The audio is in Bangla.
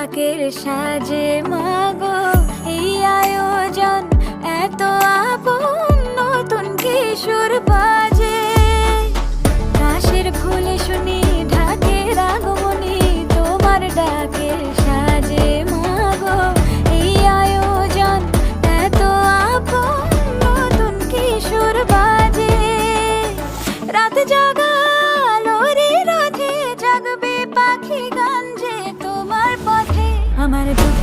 ঢাকের সাজে মাগো এই আয়োজন এত আপন, নতুন কিশোর বাজে কাশের ফুলে শুনি ঢাকের আগমনী, তোমার ডাকের সাজে মাগো এই আয়োজন এত আপন, নতুন কিশোর বাজে রাত জাগা আলোরে রাধে জাগবে পাখি গান যে তোমার পথে। আমার বুক